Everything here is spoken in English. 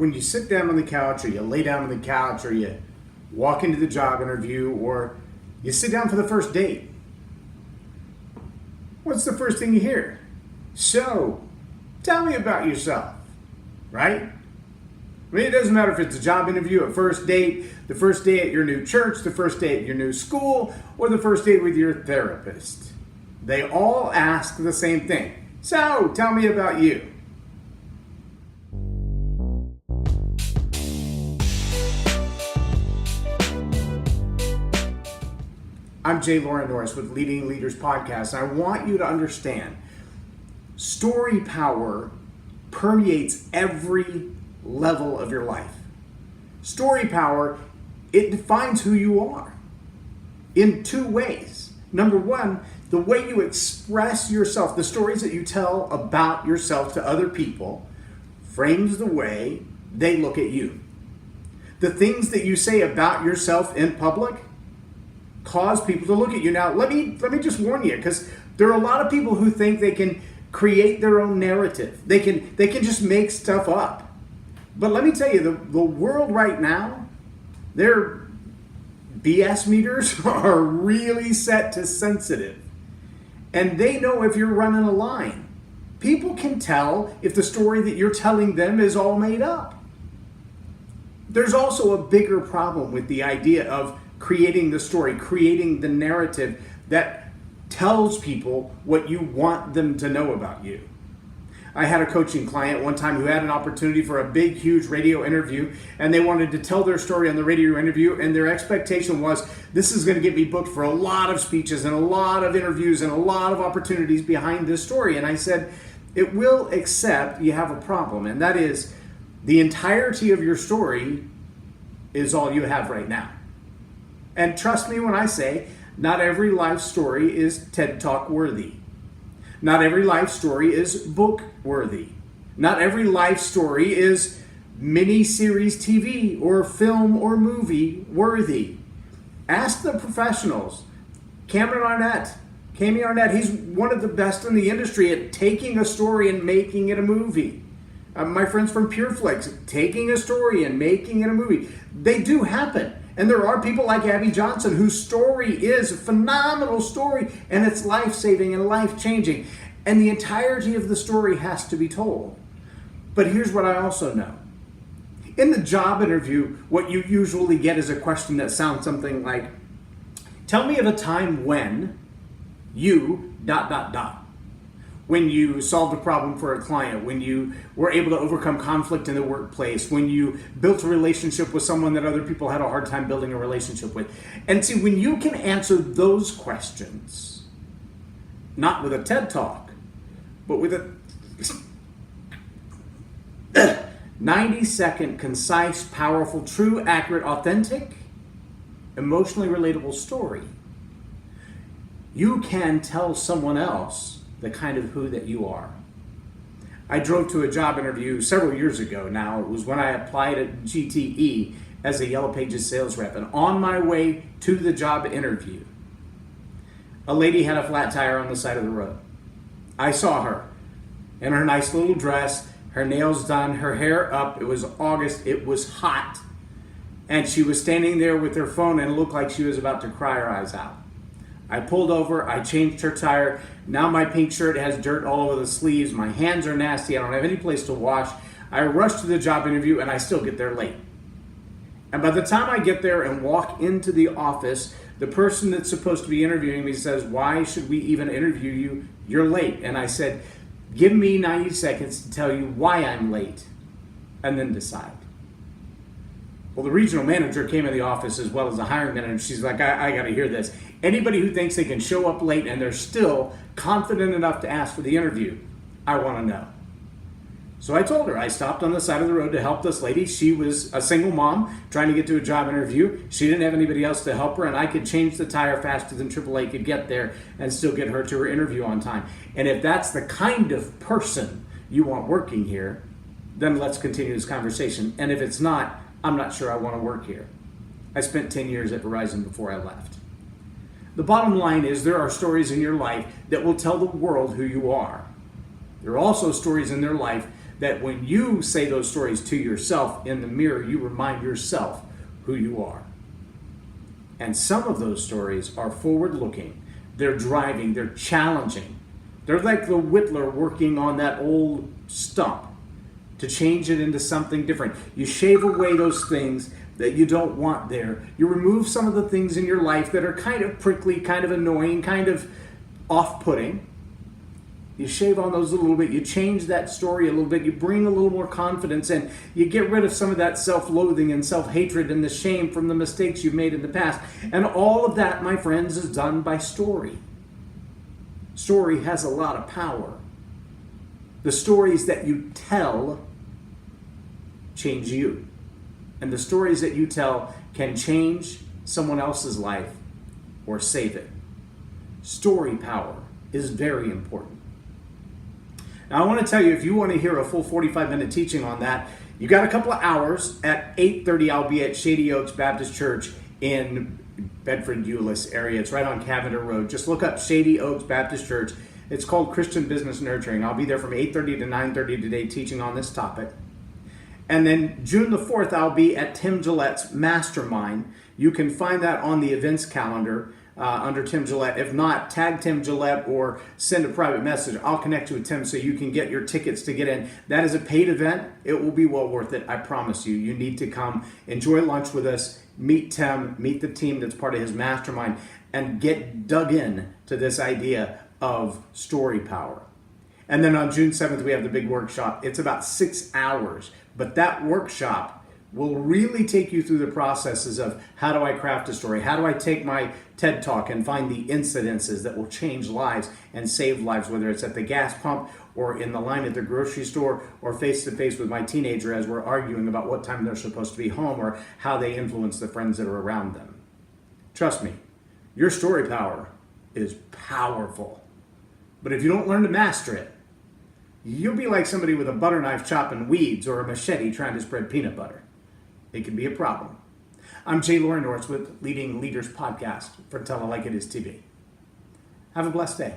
when you sit down on the couch, or you lay down on the couch, or you walk into the job interview, or you sit down for the first date, what's the first thing you hear? So, tell me about yourself, right? I mean, it doesn't matter if it's a job interview, a first date, the first day at your new church, the first day at your new school, or the first date with your therapist. They all ask the same thing. So, tell me about you. I'm J Loren Norris with Leading Leaders Podcast, and I want you to understand story power permeates every level of your life. Story power, it defines who you are in two ways. Number one, the way you express yourself, the stories that you tell about yourself to other people, frames the way they look at you. The things that you say about yourself in public cause people to look at you. Now, let me just warn you, because there are a lot of people who think they can create their own narrative. They can just make stuff up. But let me tell you, the world right now, their BS meters are really set to sensitive. And they know if you're running a line. People can tell if the story that you're telling them is all made up. There's also a bigger problem with the idea of creating the story, creating the narrative that tells people what you want them to know about you. I had a coaching client one time who had an opportunity for a big, huge radio interview, and they wanted to tell their story on the radio interview, and their expectation was, this is going to get me booked for a lot of speeches and a lot of interviews and a lot of opportunities behind this story. And I said, it will, except you have a problem, and that is the entirety of your story is all you have right now. And trust me when I say, not every life story is TED Talk worthy. Not every life story is book worthy. Not every life story is mini-series TV or film or movie worthy. Ask the professionals. Cameron Arnett, Cammy Arnett, he's one of the best in the industry at taking a story and making it a movie. My friends from PureFlix, taking a story and making it a movie. They do happen. And there are people like Abby Johnson whose story is a phenomenal story, and it's life-saving and life-changing. And the entirety of the story has to be told. But here's what I also know. In the job interview, what you usually get is a question that sounds something like, tell me of a time when you ... When you solved a problem for a client, when you were able to overcome conflict in the workplace, when you built a relationship with someone that other people had a hard time building a relationship with. And see, when you can answer those questions, not with a TED Talk, but with a 90-second, concise, powerful, true, accurate, authentic, emotionally relatable story, you can tell someone else the kind of who that you are. I drove to a job interview several years ago now. It was when I applied at GTE as a Yellow Pages sales rep. And on my way to the job interview, a lady had a flat tire on the side of the road. I saw her in her nice little dress, her nails done, her hair up. It was August, it was hot. And she was standing there with her phone and it looked like she was about to cry her eyes out. I pulled over, I changed her tire. Now my pink shirt has dirt all over the sleeves. My hands are nasty. I don't have any place to wash. I rush to the job interview and I still get there late. And by the time I get there and walk into the office, the person that's supposed to be interviewing me says, why should we even interview you? You're late. And I said, give me 90 seconds to tell you why I'm late and then decide. Well, the regional manager came in the office as well as the hiring manager. She's like, I got to hear this. Anybody who thinks they can show up late and they're still confident enough to ask for the interview, I want to know. So I told her, I stopped on the side of the road to help this lady. She was a single mom trying to get to a job interview. She didn't have anybody else to help her, and I could change the tire faster than AAA could get there and still get her to her interview on time. And if that's the kind of person you want working here, then let's continue this conversation. And if it's not, I'm not sure I want to work here. I spent 10 years at Verizon before I left. The bottom line is there are stories in your life that will tell the world who you are. There are also stories in their life that when you say those stories to yourself in the mirror, you remind yourself who you are. And some of those stories are forward-looking. They're driving, they're challenging. They're like the whittler working on that old stump to change it into something different. You shave away those things that you don't want there. You remove some of the things in your life that are kind of prickly, kind of annoying, kind of off-putting. You shave on those a little bit. You change that story a little bit. You bring a little more confidence in. You get rid of some of that self-loathing and self-hatred and the shame from the mistakes you've made in the past. And all of that, my friends, is done by story. Story has a lot of power. The stories that you tell change you. And the stories that you tell can change someone else's life or save it. Story power is very important. Now, I want to tell you, if you want to hear a full 45-minute teaching on that, you got a couple of hours. At 8:30, I'll be at Shady Oaks Baptist Church in Bedford-Euless area. It's right on Cavender Road. Just look up Shady Oaks Baptist Church. It's called Christian Business Nurturing. I'll be there from 8:30 to 9:30 today teaching on this topic. And then June the 4th, I'll be at Tim Gillette's Mastermind. You can find that on the events calendar under Tim Gillette. If not, tag Tim Gillette or send a private message. I'll connect you with Tim so you can get your tickets to get in. That is a paid event. It will be well worth it. I promise you. You need to come, enjoy lunch with us, meet Tim, meet the team that's part of his mastermind, and get dug in to this idea of story power. And then on June 7th, we have the big workshop. It's about 6 hours, but that workshop will really take you through the processes of how do I craft a story? How do I take my TED Talk and find the incidences that will change lives and save lives, whether it's at the gas pump or in the line at the grocery store or face-to-face with my teenager as we're arguing about what time they're supposed to be home or how they influence the friends that are around them. Trust me, your story power is powerful. But if you don't learn to master it, you'll be like somebody with a butter knife chopping weeds or a machete trying to spread peanut butter. It can be a problem. I'm J Loren Norris with Leading Leaders Podcast for Tell It Like It Is TV. Have a blessed day.